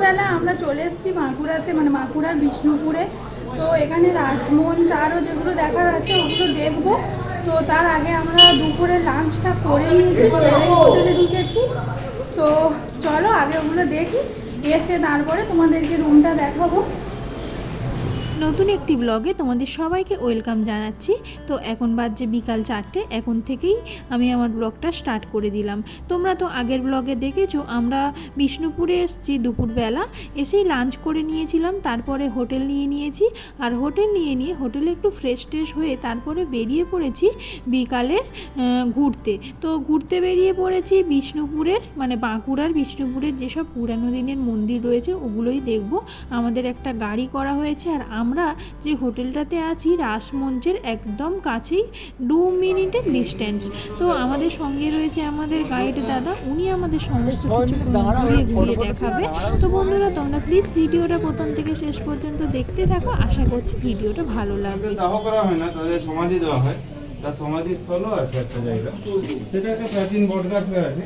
দুপুরবেলা আমরা চলে এসেছি বাঁকুড়াতে, মানে বাঁকুড়ার বিষ্ণুপুরে। তো এখানে রাসমঞ্চ আরও যেগুলো দেখার আছে ওগুলো দেখবো। তো তার আগে আমরা দুপুরে লাঞ্চটা করে নিয়েছি, হোটেলে ঢুকেছি। তো চলো আগে ওগুলো দেখি, এসে তারপরে তোমাদেরকে রুমটা দেখাবো। নতুন একটি ব্লগে তোমাদের সবাইকে ওয়েলকাম জানাচ্ছি। তো এখন বাজছে বিকাল 4টে, এখন থেকেই আমি আমার ব্লগটা স্টার্ট করে দিলাম। তোমরা তো আগের ব্লগে দেখেছো আমরা বিষ্ণুপুরে এসেছি দুপুরবেলা, এসেই লাঞ্চ করে নিয়েছিলাম, তারপরে হোটেল নিয়েছি। আর হোটেল নিয়ে হোটেলে একটু ফ্রেশ ট্রেশ হয়ে তারপরে বেরিয়ে পড়েছি বিকালে ঘুরতে। তো ঘুরতে বেরিয়ে পড়েছি বিষ্ণুপুরের, মানে বাঁকুড়ার বিষ্ণুপুরের যেসব পুরানো দিনের মন্দির রয়েছে ওগুলোই দেখব। আমাদের একটা গাড়ি করা হয়েছে, আর আমরা যে হোটেলটাতে আছি রাসমঞ্চের একদম কাছেই 2 মিনিটের ডিস্টেন্স। তো আমাদের সঙ্গে রয়েছে আমাদের গাইড দাদা, উনি আমাদের সমস্ত কিছু ঘুরিয়ে দেখাবে। তো বন্ধুরা তোমরা প্লিজ ভিডিওটা প্রথম থেকে শেষ পর্যন্ত দেখতে থাকো, আশা করছি ভিডিওটা ভালো লাগবে। দাহ করা হয় না, তাদের সমাধি দেওয়া হয়, তার সমাধিস্থলও আছে একটা জায়গা, সেটা একটা প্রাচীন বটগাছ হয়ে আছে।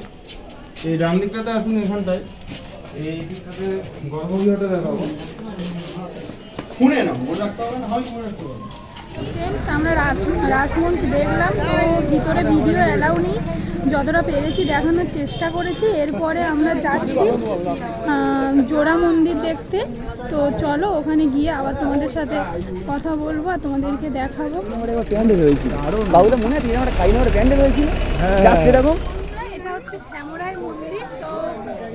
এই ডান দিকটাতে আসুন, এখানটায় এই দিকটাতে গর্ভগৃহটা দেখাবো। শুনে না মনে রাখতে হবে না, হয় মনে রাখতে হবে। আমরা রাসমঞ্চ দেখলাম, তো ভিতরে ভিডিও অ্যালাউ নেই, যতটা পেরেছি দেখানোর চেষ্টা করেছি। এরপরে আমরা যাচ্ছি জোড়া মন্দির দেখতে। তো চলো ওখানে গিয়ে আবার তোমাদের সাথে কথা বলবো আর তোমাদেরকে দেখাবো। এটা হচ্ছে শ্যামরাই মন্দির। তো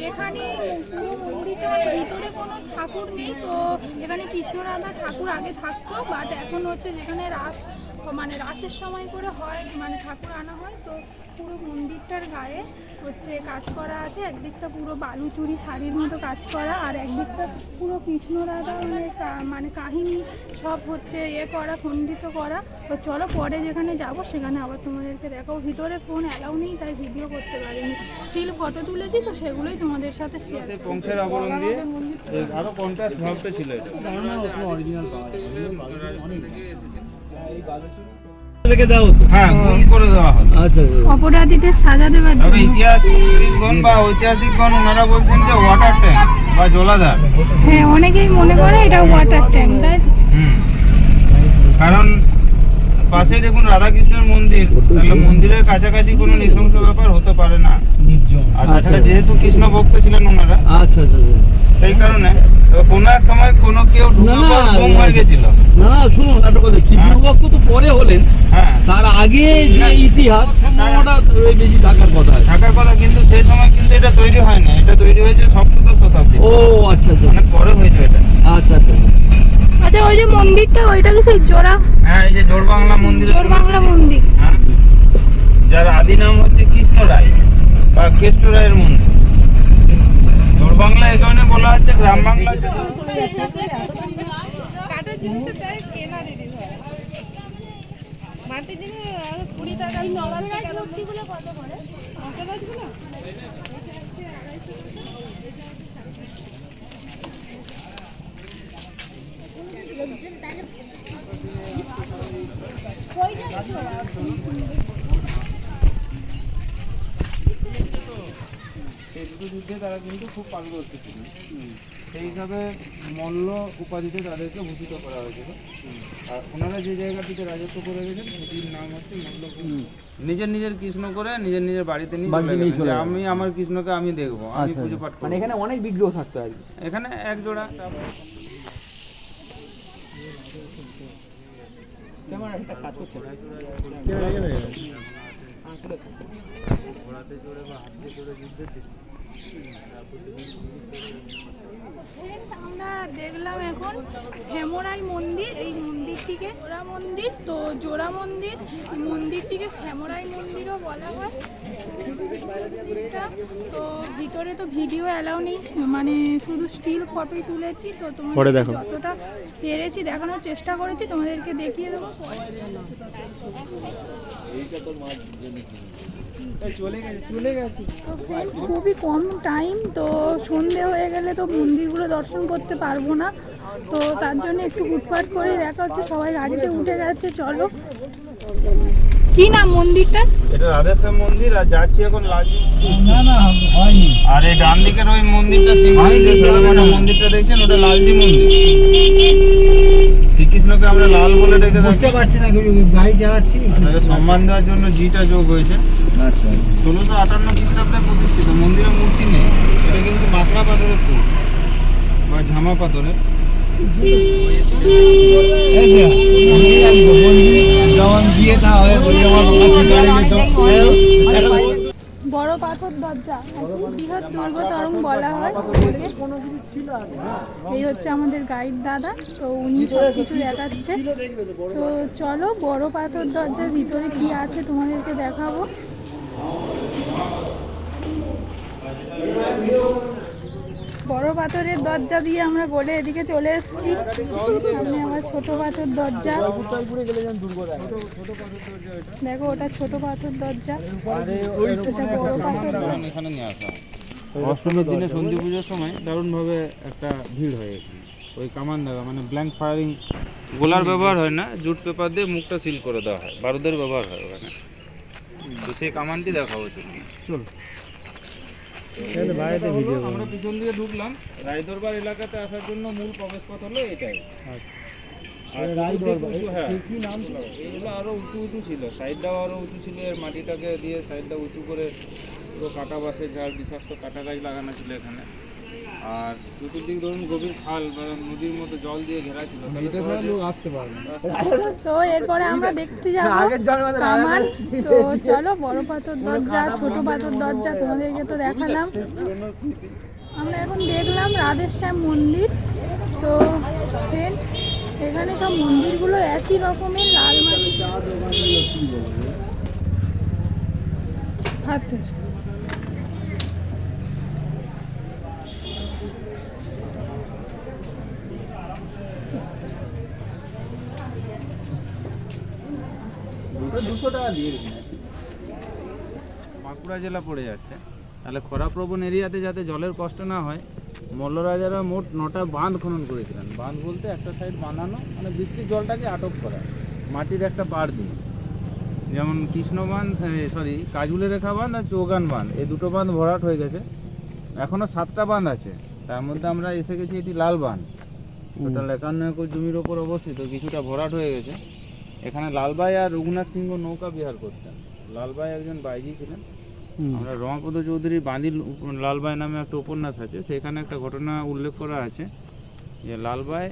এখানে পুরো মন্দিরটা মানে ভিতরে কোনো ঠাকুর নেই। তো এখানে কৃষ্ণ রাধা ঠাকুর আগে থাকতো, বাট এখন হচ্ছে যেখানে রাসের সময় করে হয়, মানে ঠাকুর আনা হয়। তো পুরো মন্দিরটার গায়ে হচ্ছে কাজ করা আছে, একদিকটা পুরো বালুচুরি শাড়ির মতো কাজ করা, আর একদিকটা পুরো কৃষ্ণ রাধা মানে কাহিনী সব হচ্ছে করা, খণ্ডিত করা। তো চলো পরে যেখানে যাব সেখানে আবার তোমাদেরকে দেখাবো। ভিতরে ফোন অ্যালাউ নেই, তাই ভিডিও করতে পারিনি, স্টিল ফটো তুলেছি, তো সেগুলোই তোমাদের সাথে শেয়ার। পংখের আবরণ দিয়ে আরো কন্ট্রাস্ট ভাবটা ছিল এটা। হ্যাঁ, গুণ করে দেওয়া হয়। আচ্ছা, অপরাধীদের সাজা দেওয়ার জন্য। তবে ইতিহাসবিদগণ বা ঐতিহাসিকগণ ওনারা বলছেন যে ওয়াটার ট্যাঙ্ক বা জলাধার। হ্যাঁ, অনেকেই মনে করে এটা ওয়াটার ট্যাঙ্ক, তাই কারণ পাশে দেখুন রাধাকৃষ্ণের মন্দির, তাহলে মন্দিরের কাছাকাছি কোনো নৃশংস ব্যাপার হতে পারে না। আর তাছাড়া যেহেতু কৃষ্ণ ভক্ত ছিলেন ওনারা, আচ্ছা সেই কারণে কোনো এক সময় কোনো কেউ বোম হয়ে গেছিল। না শুনুন একটা কথা, কৃষ্ণ ভক্ত তো পরে হলেন, হ্যাঁ তার আগে যে ইতিহাস সম্ভাবনাটা বেশি থাকার কথা, কিন্তু সেই সময় কিন্তু এটা তৈরি হয় না, এটা তৈরি হয়েছে সপ্তদশ শতাব্দী। ও আচ্ছা আচ্ছা, অনেক পরে হয়েছে এটা। আচ্ছা আচ্ছা আচ্ছা। ওই যে মন্দিরটা, ওইটা কি সেই জোড়া? হ্যাঁ, এই যে জোড়বাংলা মন্দির। জোড়বাংলা মন্দির, হ্যাঁ, যার আদি নাম হচ্ছে কৃষ্ণ রায় বা কেষ্ট রায়ের মন্দির। জোড়বাংলা এই কারণে বলা হচ্ছে, গ্রাম বাংলা কাটার জিনিসের দায় কেনা দিদি হয়, মাটির জিনিস 20 টাকা। মূর্তিগুলো কত করে? অটোরাজগুলো এই দুটো যুদ্ধে তারা কিন্তু খুব পারদর্শী ছিল। সেই হিসাবে মল্ল উপাধিতে তাদেরকে ভূষিত করা হয়েছিল। আর ওনারা যে জায়গাটিতে রাজত্ব করে গেছেন সেটির নাম হচ্ছে মল্ল। নিজের কৃষ্ণ করে নিজের বাড়িতে নিয়ে চলে গেলেন। আমি আমার কৃষ্ণকে আমি দেখবো, আমি পুজো পাঠ করবো। মানে এখানে অনেক বিগ্রহ থাকতো আর কি। এখানে এক জোড়া কাজ করছে ঘোড়াতে চড়ে বা হাতিতে চড়ে যুদ্ধের দিকে। আমরা দেখলাম এখন শ্যামরাই মন্দির। এই মন্দিরটিকে জোড়া মন্দির, তো জোড়া মন্দির মন্দিরটিকে শ্যামরাই মন্দিরও বলা হয়। তো ভিতরে তো ভিডিও অ্যালাউ নেই, মানে শুধু স্টিল ফটোই তুলেছি। তো তোমাদের যতটা পেরেছি দেখানোর চেষ্টা করেছি, তোমাদেরকে দেখিয়ে দেবো। খুবই কম টাইম, তো সন্ধে হয়ে গেলে তো মন্দিরগুলো দর্শন করতে পারবো না। তো তার জন্য একটু হুটপাট করে দেখা হচ্ছে, সবাই গাড়িতে উঠে গেছে। চলো কি নাম মন্দিরটার? এটা রাধেশ্যাম মন্দির, আর যাচ্ছি এখন লালজি। না না হয়নি। আর এই ডান দিকের ওই মন্দিরটা শিবমন্দির যে সাদামাটা মন্দিরটা দেখছেন ওটা লালজি মন্দির। শ্রীকৃষ্ণকে আমরা লাল বলে ডেকে থাকি। বুঝতে পারছি না কিছু, গাড়ি চালাচ্ছি। তাকে সম্মান দেওয়ার জন্য জিটা যোগ হয়েছে। আচ্ছা 1658 খ্রিস্টাব্দে প্রতিষ্ঠিত। মন্দিরে মূর্তি নেই, এটা কিন্তু মাকড়া পাথরের ফুল বা ঝামা পাথরের। যেমন বিয়ে না হয় ওই বড় পাথর দরজা, বৃহৎ দুর্গতরং বলা হয়। এই হচ্ছে আমাদের গাইড দাদা, তো উনি সব কিছু দেখাচ্ছে। তো চলো বড় পাথর দরজার ভিতরে কি আছে তোমাদেরকে দেখাবো। বড় পাথরের দরজা দিয়ে আমরা বলে এদিকে চলে এসেছি। সামনে আবার ছোট পাথর দরজা, দেখো ওটা ছোট পাথর দরজা, এটা বড় পাথর দরজা। এখানে নিয়ে আসা অষ্টমীর দিনে সন্ধি পুজোর সময় দারুণভাবে একটা ভিড় হয় এখানে। ওই কামান দেওয়া মানে ব্ল্যাঙ্ক ফায়ারিং, গোলার ব্যবহার হয় না, জুট পেপার দিয়ে মুখটা সিল করে দেওয়া হয়, বারুদের ব্যবহার হয় ওখানে। তো সেই কামানটি দেখাবো চল। আমরা পিছন দিয়ে ঢুকলাম। রায়দরবার এলাকাতে আসার জন্য মূল প্রবেশ পথ হলো এটাই। আর হ্যাঁ এগুলো আরো উঁচু উঁচু ছিল, সাইডটাও আরো উঁচু ছিল। এর মাটিটাকে দিয়ে সাইডটা উঁচু করে পুরো কাটা বাঁশের ঝাড়, বিষাক্ত কাটা গাছ লাগানো ছিল এখানে। আর চতুর্দিক ধরুন গভীর খাল বা নদীর মতো জল দিয়ে ঘেরা ছিল, আসতে পারবে। তো এরপরে আমরা দেখতে যাবো কামান। তো চলো বড় পাথর দরজা, ছোট পাথর দরজা তোমাদেরকে তো দেখালাম। আমরা এখন দেখলাম রাধেশ্যাম মন্দির। তো ফ্রেন্ড, এখানে সব মন্দিরগুলো একই রকমের, লাল মাটি পাথর। বাঁকুড়া জেলা পড়ে যাচ্ছে, তাহলে খরাপ্রবণ এরিয়াতে যাতে জলের কষ্ট না হয়, মল্লরাজারা মোট 9টা বাঁধ খনন করেছিলেন। বাঁধ বলতে একটা সাইড বাঁধানো, মানে বৃষ্টির জলটাকে আটক করা মাটির একটা পাড় দিয়ে। যেমন কৃষ্ণ বাঁধ, কাজুলে রেখা বাঁধ আর চৌগান বাঁধ, এই দুটো বাঁধ ভরাট হয়ে গেছে। এখনও 7টা বাঁধ আছে, তার মধ্যে আমরা এসে গেছি এটি লাল বাঁধ। টোটাল 51 একর জমির ওপর অবস্থিত, কিছুটা ভরাট হয়ে গেছে। এখানে লালবাই আর রঘুনাথ সিংহ নৌকা বিহার করতেন। লালবাই একজন বাইজি ছিলেন। আমরা রমাপদ চৌধুরীর বাঁধি লালবাই নামে একটা উপন্যাস আছে, সেখানে একটা ঘটনা উল্লেখ করা আছে যে লালবাই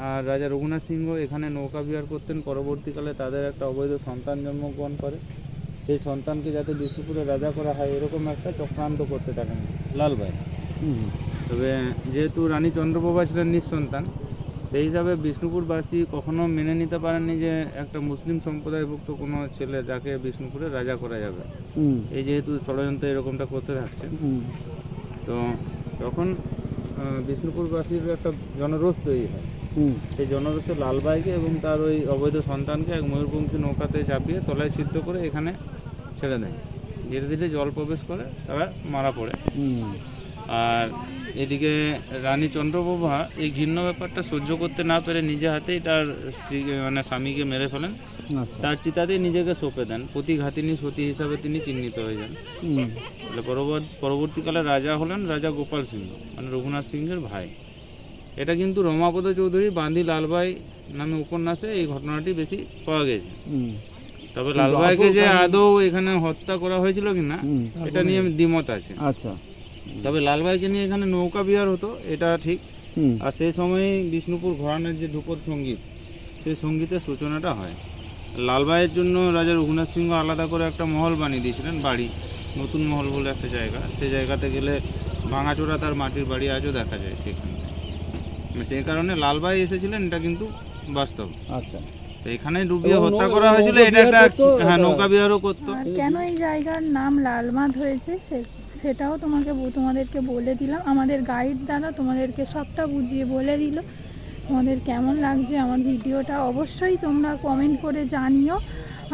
আর রাজা রঘুনাথ সিংহ এখানে নৌকা বিহার করতেন। পরবর্তীকালে তাদের একটা অবৈধ সন্তান জন্মগ্রহণ করে, সেই সন্তানকে যাতে বিষ্ণুপুরে রাজা করা হয় এরকম একটা চক্রান্ত করতে থাকেন লালবাই। তবে যেহেতু রানী চন্দ্রপ্রভা ছিলেন নিঃসন্তান, সেই হিসাবে বিষ্ণুপুরবাসী কখনো মেনে নিতে পারেননি যে একটা মুসলিম সম্প্রদায়ভুক্ত কোনো ছেলে যাকে বিষ্ণুপুরে রাজা করা যাবে। এই যেহেতু ষড়যন্ত্র এরকমটা করতে থাকছে, তো তখন বিষ্ণুপুরবাসীর একটা জনরোষ তৈরি হয়। সেই জনরোষে লালবাইকে এবং তার ওই অবৈধ সন্তানকে এক ময়ূরপঙ্খী নৌকাতে চাপিয়ে তলায় ছিদ্র করে এখানে ছেড়ে দেয়। ধীরে ধীরে জল প্রবেশ করে তারা মারা পড়ে। আর এদিকে রানী চন্দ্রপ্রভা এই ঘৃণ্য ব্যাপারটা সহ্য করতে না পেরে নিজে হাতেই তার স্ত্রীকে মানে স্বামীকে মেরে ফেলেন। তার চিতাতেই নিজেকে সঁপে দেন। প্রতিঘাতিনী সতী হিসাবে তিনি চিহ্নিত হয়ে যান। পরবর্তীকালে রাজা হলেন রাজা গোপাল সিংহ, মানে রঘুনাথ সিংহের ভাই। এটা কিন্তু রমাপদ চৌধুরী বাঁধি লালবাই নামে উপন্যাসে এই ঘটনাটি বেশি পাওয়া গেছে। তবে লালবাইকে যে আদৌ এখানে হত্যা করা হয়েছিল কিনা এটা নিয়ে দ্বিমত আছে। আচ্ছা, তবে লালবাইকে নিয়ে এখানে নৌকা বিহার হতো এটা ঠিক। আর সেই সময়ই বিষ্ণুপুর ঘরানার যে ধ্রুপদ সঙ্গীত, সেই সঙ্গীতের সূচনাটা হয়। লালবাইয়ের জন্য রাজা রঘুনাথ সিংহ আলাদা করে একটা মহল বানিয়ে দিয়েছিলেন, বাড়ি, নতুন মহল বলে একটা জায়গা। সেই জায়গাতে গেলে ভাঙাচোরা তার মাটির বাড়ি আজও দেখা যায় সেখানে। সেই কারণে লালবাই এসেছিলেন, এটা কিন্তু বাস্তব। আচ্ছা, এখানে ডুবিয়ে হত্যা করা হয়েছিল, এটা একটা নৌকা বিহারও করতো। আর কেন এই জায়গার নাম লালবাঁধ হয়েছে সেটাও তোমাদেরকে বলে দিলাম। আমাদের গাইড দ্বারা তোমাদেরকে সবটা বুঝিয়ে বলে দিল। তোমাদের কেমন লাগছে আমার ভিডিওটা অবশ্যই তোমরা কমেন্ট করে জানিও।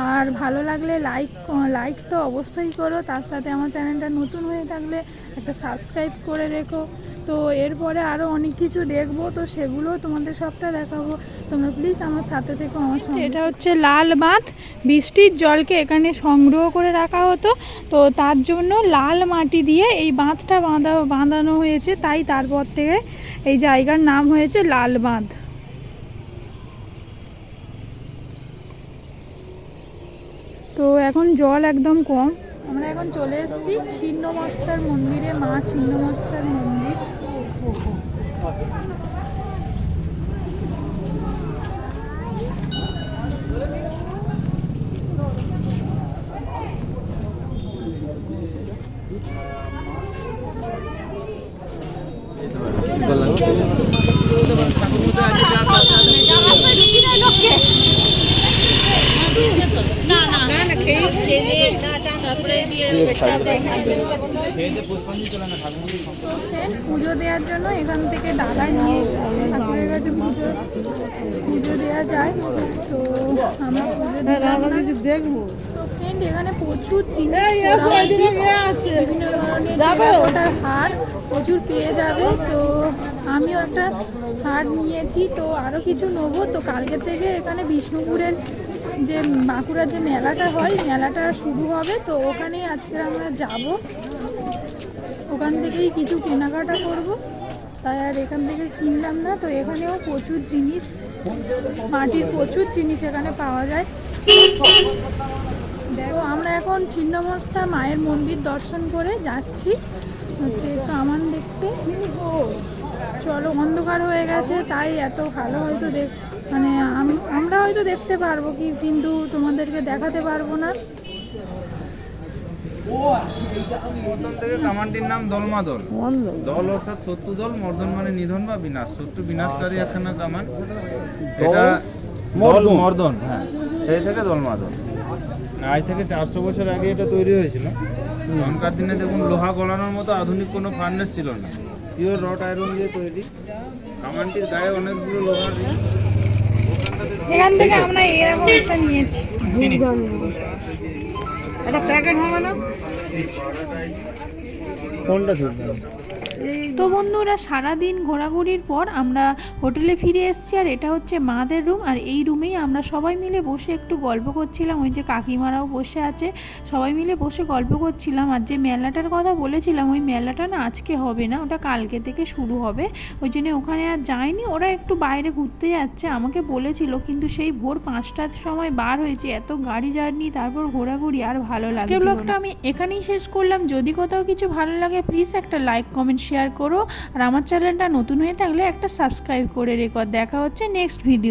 আর ভালো লাগলে লাইক তো অবশ্যই করো, তার সাথে আমার চ্যানেলটা নতুন হয়ে থাকলে একটা সাবস্ক্রাইব করে রেখো। তো এরপরে আরও অনেক কিছু দেখবো, তো সেগুলো তোমাদের সবটা দেখাবো, তোমরা প্লিজ আমার সাথে থেকো আমার সঙ্গে। এটা হচ্ছে লাল বাঁধ, বৃষ্টির জলকে এখানে সংগ্রহ করে রাখা হতো, তো তার জন্য লাল মাটি দিয়ে এই বাঁধটা বাঁধানো হয়েছে, তাই তারপর থেকে এই জায়গার নাম হয়েছে লাল বাঁধ। তো এখন জল একদম কম। আমরা এখন চলে এসেছি ছিন্নমস্তার মন্দিরে, মা ছিন্নমস্তার মন্দির। পুজো দেওয়ার জন্য এখান থেকে ডালা নিয়ে ঠাকুরের কাছে পুজো দেওয়া যায়। তো আমরা দেখবো। তো ফ্রেন্ড, এখানে প্রচুর বিভিন্ন ধরনের টেরাকোটার হার প্রচুর পেয়ে যাবে। তো আমিও একটা হার নিয়েছি, তো আরও কিছু নেবো। তো কালকে থেকে এখানে বিষ্ণুপুরের যে বাঁকুড়ার যে মেলাটা হয়, মেলাটা শুরু হবে, তো ওখানেই আজকে আমরা যাব, ওখান থেকেই কিছু কেনাকাটা করব। তাই আর এখান থেকে কিনলাম না। তো এখানেও প্রচুর জিনিস, মাটির প্রচুর জিনিস এখানে পাওয়া যায়। দেখো, আমরা এখন ছিন্নমস্তা মায়ের মন্দির দর্শন করে যাচ্ছি হচ্ছে কামান দেখতে। চলো, অন্ধকার হয়ে গেছে, তাই এত ভালো হয়তো মানে আমরা হয়তো দেখতে পারবো কিন্তু তোমাদেরকে দেখাতে পারবো না। প্রথম থেকে কামানটির নাম দলমাদল। দল অর্থাৎ শত্রু দল, মর্দন মানে নিধন বা বিনাশ, শত্রু বিনাশকারী একখানা কামান। এটা মর্দন, হ্যাঁ, সেই থেকে দলমাদল। আজ থেকে 400 বছর আগে এটা তৈরি হয়েছিল। তখনকার দিনে দেখুন, লোহা গলানোর মতো আধুনিক কোনো ফার্নেস ছিল না, পিওর রড আয়রন দিয়ে তৈরি। কামানটির গায়ে অনেকগুলো লোহার ring। এখান থেকে আমরা এরকম একটা নিয়েছি। এটা প্যাকেট হবে না? কোনটা শুনতে? তো বন্ধুরা, সারাদিন ঘোরাঘুরির পর আমরা হোটেলে ফিরে এসেছি, আর এটা হচ্ছে মাদের রুম। আর এই রুমেই আমরা সবাই মিলে বসে একটু গল্প করছিলাম। ওই যে কাকিমারাও বসে আছে, সবাই মিলে বসে গল্প করছিলাম। আর যে মেলাটার কথা বলেছিলাম, ওই মেলাটা না আজকে হবে না, ওটা কালকে থেকে শুরু হবে। ওই জন্য ওখানে আর যায়নি, ওরা একটু বাইরে ঘুরতে যাচ্ছে আমাকে বলেছিল, কিন্তু সেই ভোর 5টার সময় বার হয়েছে, এত গাড়ি জার্নি, তারপর ঘোরাঘুরি, আর ভালো লাগে। ব্লগটা আমি এখানেই শেষ করলাম। যদি কোথাও কিছু ভালো লাগে প্লিজ একটা লাইক কমেন্ট শেয়ার করো, আর আমার চ্যানেলটা নতুন হয়ে থাকলে একটা সাবস্ক্রাইব করে রেখো। দেখা হচ্ছে নেক্সট ভিডিও।